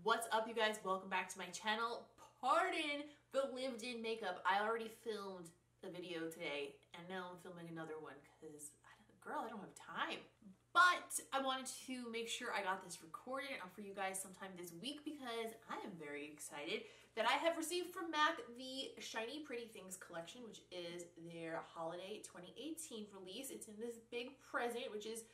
What's up, you guys? Welcome back to my channel. Pardon the lived-in makeup. I already filmed a video today and now I'm filming another one because, girl, I don't have time. But I wanted to make sure I got this recorded for you guys sometime this week because I am very excited that I have received from MAC the Shiny Pretty Things collection, which is their holiday 2018 release. It's in this big present, which is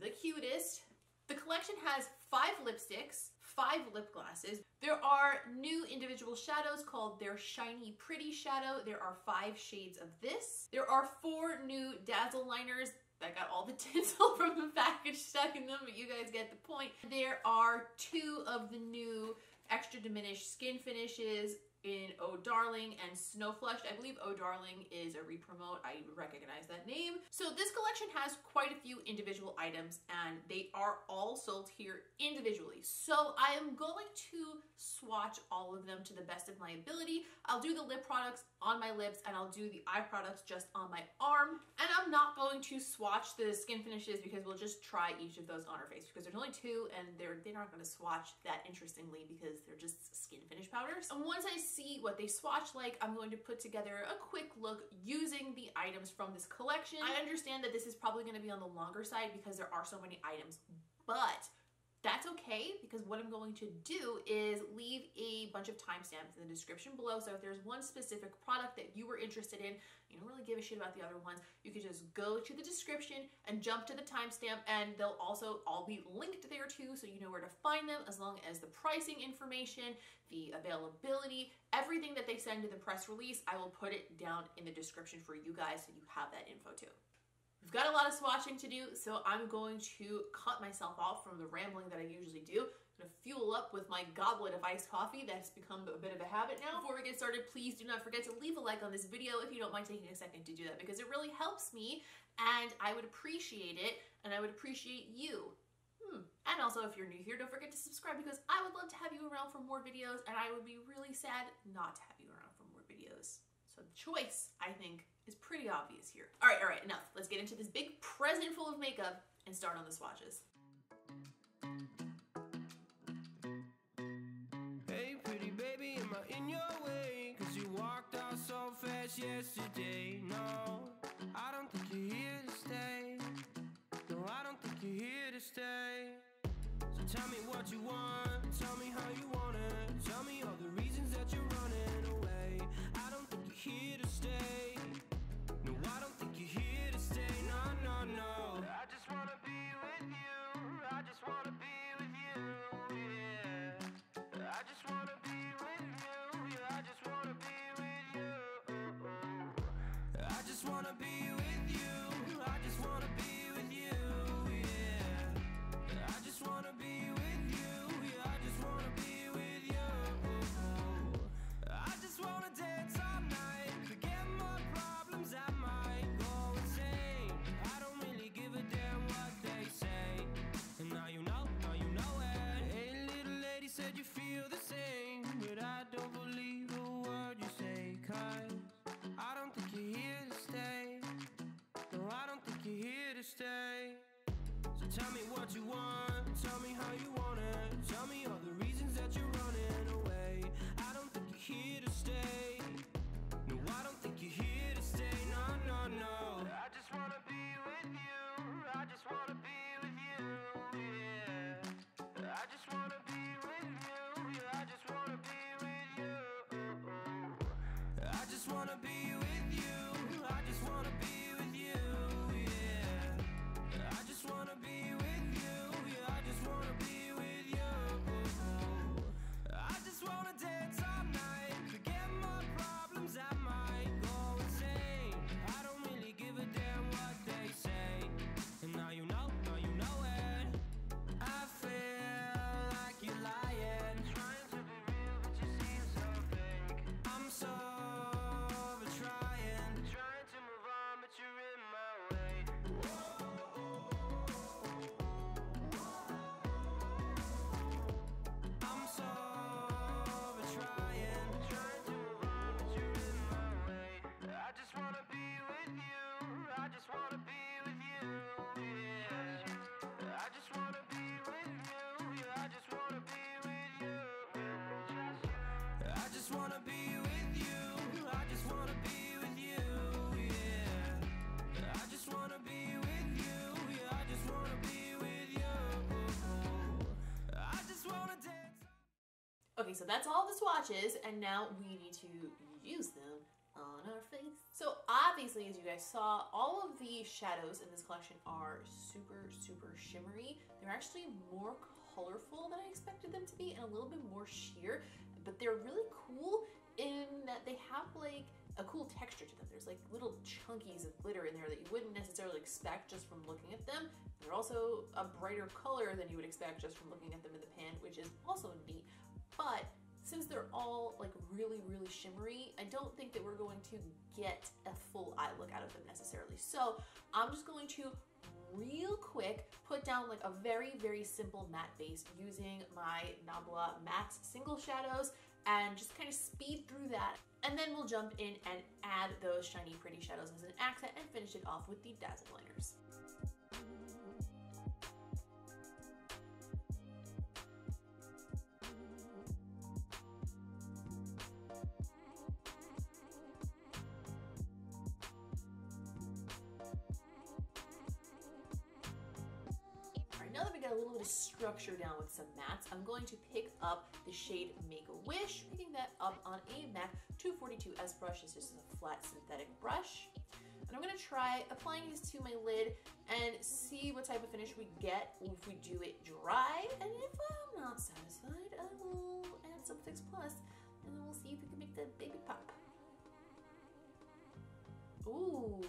the cutest. The collection has 5 lipsticks, 5 lip glosses. There are new individual shadows called their Shiny Pretty Shadow. There are 5 shades of this. There are 4 new Dazzle liners that got all the tinsel from the package stuck in them, but you guys get the point. There are 2 of the new extra diminished skin finishes in Oh Darling and Snow Flushed. I believe Oh Darling is a re-promote. I recognize that name. So this collection has quite a few individual items and they are all sold here individually. So I am going to swatch all of them to the best of my ability. I'll do the lip products on my lips and I'll do the eye products just on my arm. And I'm not going to swatch the skin finishes because we'll just try each of those on our face because there's only 2 and they're not going to swatch that interestingly because they're just skin finish powders. And once I see what they swatch like, I'm going to put together a quick look using the items from this collection. I understand that this is probably going to be on the longer side because there are so many items, but that's okay because what I'm going to do is leave a bunch of timestamps in the description below. So if there's one specific product that you were interested in, you don't really give a shit about the other ones, you can just go to the description and jump to the timestamp and they'll also all be linked there too, so you know where to find them, as long as the pricing information, the availability, everything that they send to the press release, I will put it down in the description for you guys so you have that info too. We've got a lot of swatching to do, so I'm going to cut myself off from the rambling that I usually do. I'm gonna fuel up with my goblet of iced coffee that's become a bit of a habit now. Before we get started, please do not forget to leave a like on this video if you don't mind taking a second to do that because it really helps me and I would appreciate it and I would appreciate you. And also, if you're new here, don't forget to subscribe because I would love to have you around for more videos and I would be really sad not to have you around for more videos. So the choice, I think, is pretty obvious here. All right, enough. Let's get into this big present full of makeup and start on the swatches. Hey, pretty baby, am I in your way? 'Cause you walked out so fast yesterday. No, I don't think you're here to stay. No, I don't think you're here to stay. So tell me what you want, tell me how you want it. Tell me all the reasons that you're running away. I don't think you're here to stay. No, I don't think you're here to stay. No, no, no. I just wanna be with you. I just wanna be with you, yeah. I just wanna be with you. Yeah, I just wanna be with you. I just wanna be with you. I just wanna be with you, yeah. I just wanna be with you. Yeah, I just wanna be with you. I just wanna dance all night, forget my problems, I might go insane. I don't really give a damn what they say. And now you know it. Hey, little lady, said you feel the same, but I don't believe a word you say. 'Cause I don't think you're here to stay. No, I don't think you're here to stay. So tell me what you want, tell me how you want it. Tell me all the reasons that you're running away. I don't think you're here to stay. No, I don't think you're here to stay. No, no, no. I just wanna be with you. I just wanna be with you, yeah. I just wanna be with you. Yeah, I just wanna be with you. I just wanna be with you. I just wanna be with you, yeah. I just wanna be with you. Yeah, I just wanna be with you. I just wanna dance all night, forget my problems, I might go insane. I don't really give a damn what they say. And now you know it. I feel like you're lying, trying to be real, but you seem so fake. I'm so I just wanna be with you. I just wanna be with you, yeah. I just wanna be with you. Yeah, I just wanna be with you. I just wanna dance. Okay, so that's all the swatches, and now we need to use them on our face. So obviously, as you guys saw, all of the shadows in this collection are super, super shimmery. They're actually more colorful than I expected them to be and a little bit more sheer, but they're really cool in that they have like a cool texture to them. There's like little chunkies of glitter in there that you wouldn't necessarily expect just from looking at them. They're also a brighter color than you would expect just from looking at them in the pan, which is also neat. But since they're all like really, really shimmery, I don't think that we're going to get a full eye look out of them necessarily. So I'm just going to real quick put down like a very, very simple matte base using my Nabla matte single shadows and just kind of speed through that. And then we'll jump in and add those shiny, pretty shadows as an accent and finish it off with the Dazzle liners. Now that we got a little bit of structure down with some mattes, I'm going to pick up the shade Make-A-Wish, picking that up on a MAC 242S brush. It's just a flat synthetic brush. And I'm gonna try applying this to my lid and see what type of finish we get if we do it dry. And if I'm not satisfied, I will add some Fix Plus and then we'll see if we can make the baby pop. Ooh.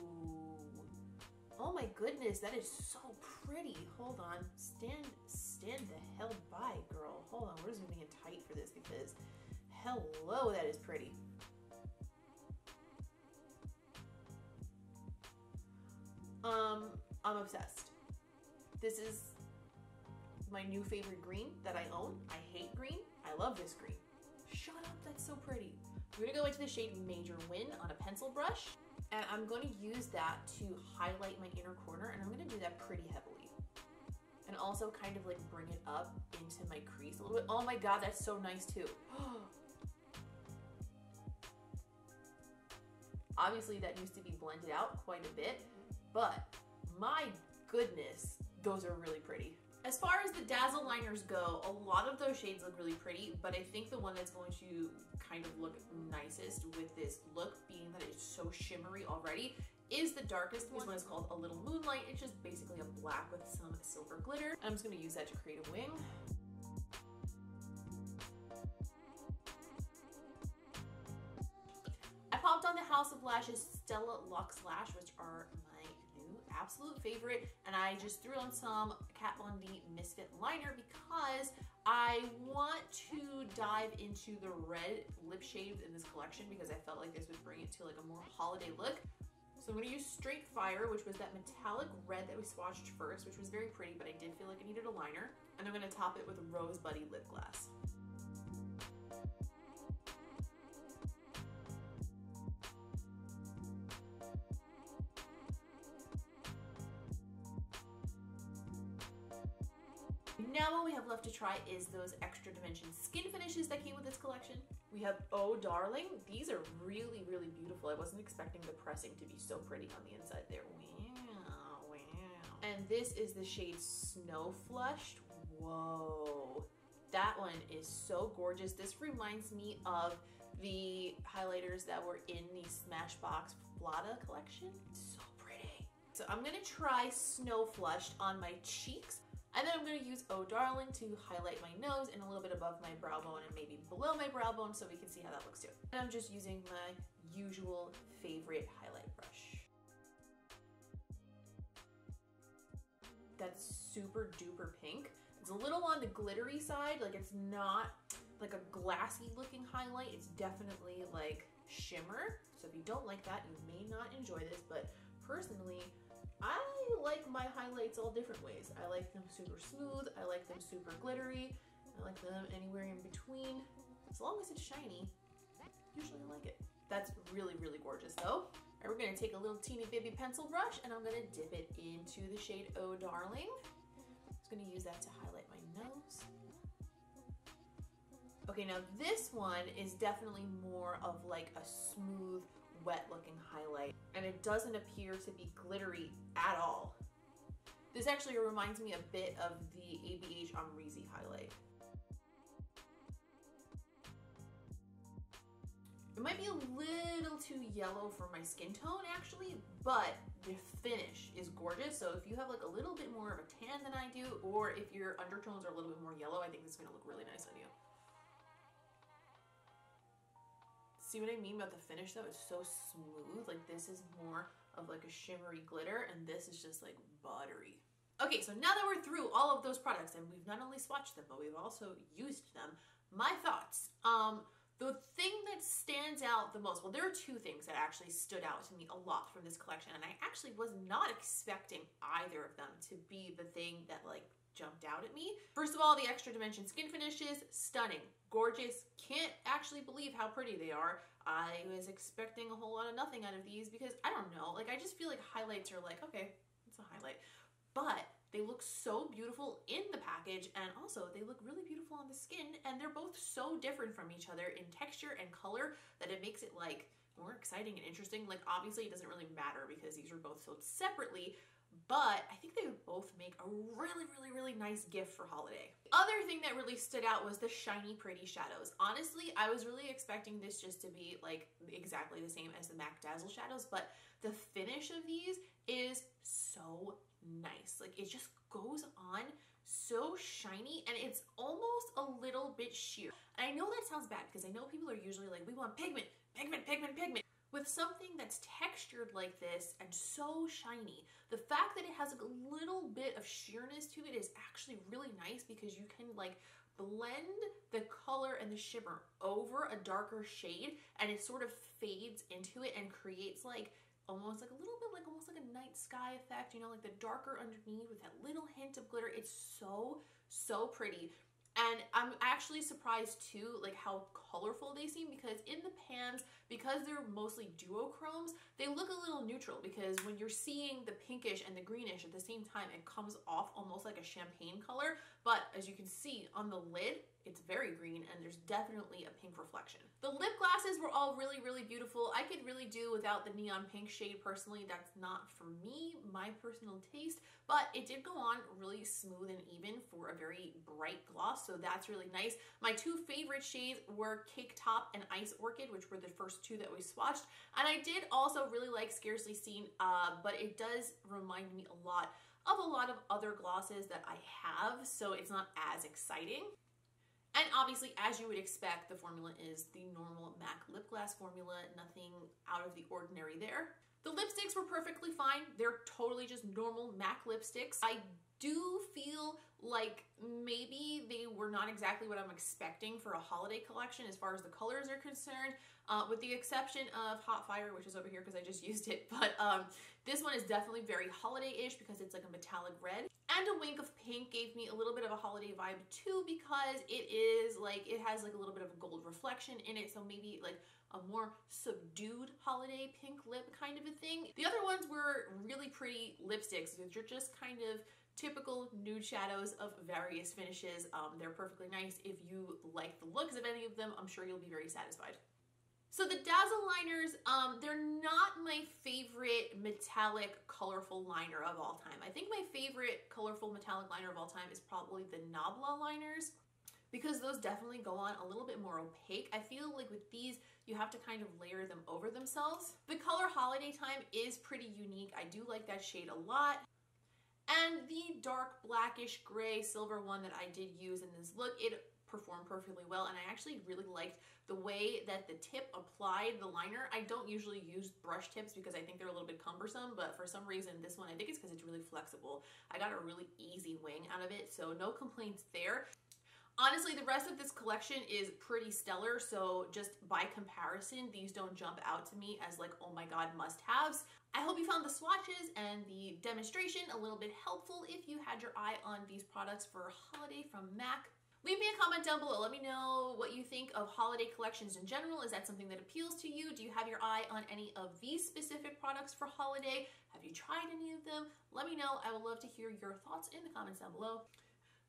Oh my goodness, that is so pretty. Hold on, stand the hell by, girl. Hold on, we're zooming in tight for this because hello, that is pretty. I'm obsessed. This is my new favorite green that I own. I hate green. I love this green. Shut up, that's so pretty. We're gonna go into the shade Major Win on a pencil brush. And I'm going to use that to highlight my inner corner, and I'm going to do that pretty heavily. And also kind of like bring it up into my crease a little bit. Oh my god, that's so nice too. Obviously that needs to be blended out quite a bit, but my goodness, those are really pretty. As far as the Dazzle liners go, a lot of those shades look really pretty, but I think the one that's going to kind of look nicest with this look, being that it's so shimmery already, is the darkest one. This one is called A Little Moonlight. It's just basically a black with some silver glitter. I'm just gonna use that to create a wing. I popped on the House of Lashes Stella Luxe Lash, which are my new absolute favorite, and I just threw on some Kat Von D Misfit liner because I want to dive into the red lip shades in this collection because I felt like this would bring it to like a more holiday look. So I'm going to use Straight Fire, which was that metallic red that we swatched first, which was very pretty, but I did feel like I needed a liner. And I'm going to top it with Rosebuddy lip gloss. Now all we have left to try is those extra dimension skin finishes that came with this collection. We have Oh Darling. These are really, really beautiful. I wasn't expecting the pressing to be so pretty on the inside there. Wow, wow. And this is the shade Snow Flushed. Whoa. That one is so gorgeous. This reminds me of the highlighters that were in the Smashbox Flada collection. So pretty. So I'm gonna try Snow Flushed on my cheeks. And then I'm going to use Oh Darling to highlight my nose and a little bit above my brow bone and maybe below my brow bone so we can see how that looks too. And I'm just using my usual favorite highlight brush. That's super duper pink. It's a little on the glittery side, like it's not like a glassy looking highlight. It's definitely like shimmer. So if you don't like that, you may not enjoy this, but personally, I like my highlights all different ways. I like them super smooth, I like them super glittery, I like them anywhere in between. As long as it's shiny, usually I like it. That's really, really gorgeous though. All right, we're gonna take a little teeny baby pencil brush and I'm gonna dip it into the shade Oh Darling. I'm just gonna use that to highlight my nose. Okay, now this one is definitely more of like a smooth, wet looking highlight, and it doesn't appear to be glittery at all. This actually reminds me a bit of the ABH Amrezy highlight. It might be a little too yellow for my skin tone actually, but the finish is gorgeous. So if you have like a little bit more of a tan than I do, or if your undertones are a little bit more yellow, I think this is gonna look really nice on you. See what I mean about the finish though? It's so smooth. Like this is more of like a shimmery glitter, and this is just like buttery. Okay, so now that we're through all of those products and we've not only swatched them, but we've also used them, my thoughts. The thing that stands out the most, well, there are two things that actually stood out to me a lot from this collection, and I actually was not expecting either of them to be the thing that like jumped out at me. First of all, the extra dimension skin finishes, stunning, gorgeous, can't actually believe how pretty they are. I was expecting a whole lot of nothing out of these because I don't know, like I just feel like highlights are like, okay, it's a highlight, but they look so beautiful in the package, and also they look really beautiful on the skin, and they're both so different from each other in texture and color that it makes it like more exciting and interesting. Like obviously it doesn't really matter because these are both sold separately, but I think they would both make a really nice gift for holiday. Other thing that really stood out was the shiny pretty shadows. Honestly, I was really expecting this just to be like exactly the same as the MAC Dazzle shadows, but the finish of these is so nice. Like it just goes on so shiny, and it's almost a little bit sheer. And I know that sounds bad because I know people are usually like, we want pigment, pigment, pigment, pigment. With something that's textured like this and so shiny, the fact that it has like a little bit of sheerness to it is actually really nice because you can like blend the color and the shimmer over a darker shade, and it sort of fades into it and creates like almost like a little bit like almost like a night sky effect, you know, like the darker underneath with that little hint of glitter. It's so pretty. And I'm actually surprised too, like how colorful they seem, because in the pans, because they're mostly duochromes, they look a little neutral, because when you're seeing the pinkish and the greenish at the same time, it comes off almost like a champagne color. But as you can see on the lid, it's very green, and there's definitely a pink reflection. The lip glosses were all really beautiful. I could really do without the neon pink shade personally. That's not for me, my personal taste, but it did go on really smooth and even for a very bright gloss, so that's really nice. My two favorite shades were Caketop and Ice Orchid, which were the first two that we swatched, and I did also really like Scarcely Seen, but it does remind me a lot of other glosses that I have, so it's not as exciting. And obviously, as you would expect, the formula is the normal MAC lip gloss formula, nothing out of the ordinary there. The lipsticks were perfectly fine. They're totally just normal MAC lipsticks. I do feel like maybe they were not exactly what I'm expecting for a holiday collection as far as the colors are concerned, with the exception of Hot Fire, which is over here because I just used it. But this one is definitely very holiday-ish because it's like a metallic red. And A Wink of Pink gave me a little bit of a holiday vibe too, because it has like a little bit of a gold reflection in it, so maybe like a more subdued holiday pink lip kind of a thing. The other ones were really pretty lipsticks, which are just kind of typical nude shadows of various finishes. They're perfectly nice. If you like the looks of any of them, I'm sure you'll be very satisfied. So the Dazzle liners, they're not my favorite metallic, colorful liner of all time. I think my favorite colorful metallic liner of all time is probably the Nabla liners, because those definitely go on a little bit more opaque. I feel like with these, you have to kind of layer them over themselves. The color Holiday Time is pretty unique. I do like that shade a lot. And the dark blackish gray silver one that I did use in this look, it performed perfectly well, and I actually really liked the way that the tip applied the liner. I don't usually use brush tips because I think they're a little bit cumbersome, but for some reason this one, I think it's because it's really flexible. I got a really easy wing out of it, so no complaints there. Honestly, the rest of this collection is pretty stellar, so just by comparison, these don't jump out to me as like, oh my god, must-haves. I hope you found the swatches and the demonstration a little bit helpful if you had your eye on these products for holiday from MAC. Leave me a comment down below. Let me know what you think of holiday collections in general. Is that something that appeals to you? Do you have your eye on any of these specific products for holiday? Have you tried any of them? Let me know. I would love to hear your thoughts in the comments down below.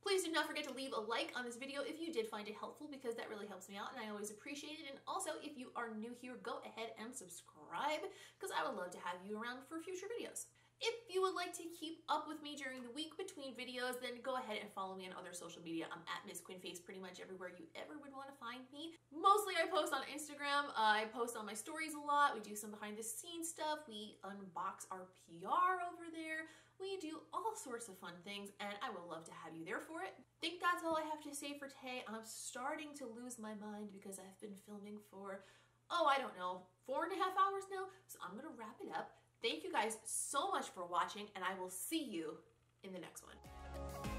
Please do not forget to leave a like on this video if you did find it helpful, because that really helps me out and I always appreciate it. And also, if you are new here, go ahead and subscribe, because I would love to have you around for future videos. If you would like to keep up with me during the week between videos, then go ahead and follow me on other social media. I'm at Miss Quinface pretty much everywhere you ever would want to find me. Mostly I post on Instagram. I post on my stories a lot. We do some behind the scenes stuff. We unbox our PR over there. We do all sorts of fun things, and I would love to have you there for it. I think that's all I have to say for today. I'm starting to lose my mind because I've been filming for, I don't know, 4.5 hours now. So I'm gonna wrap it up. Thank you guys so much for watching, and I will see you in the next one.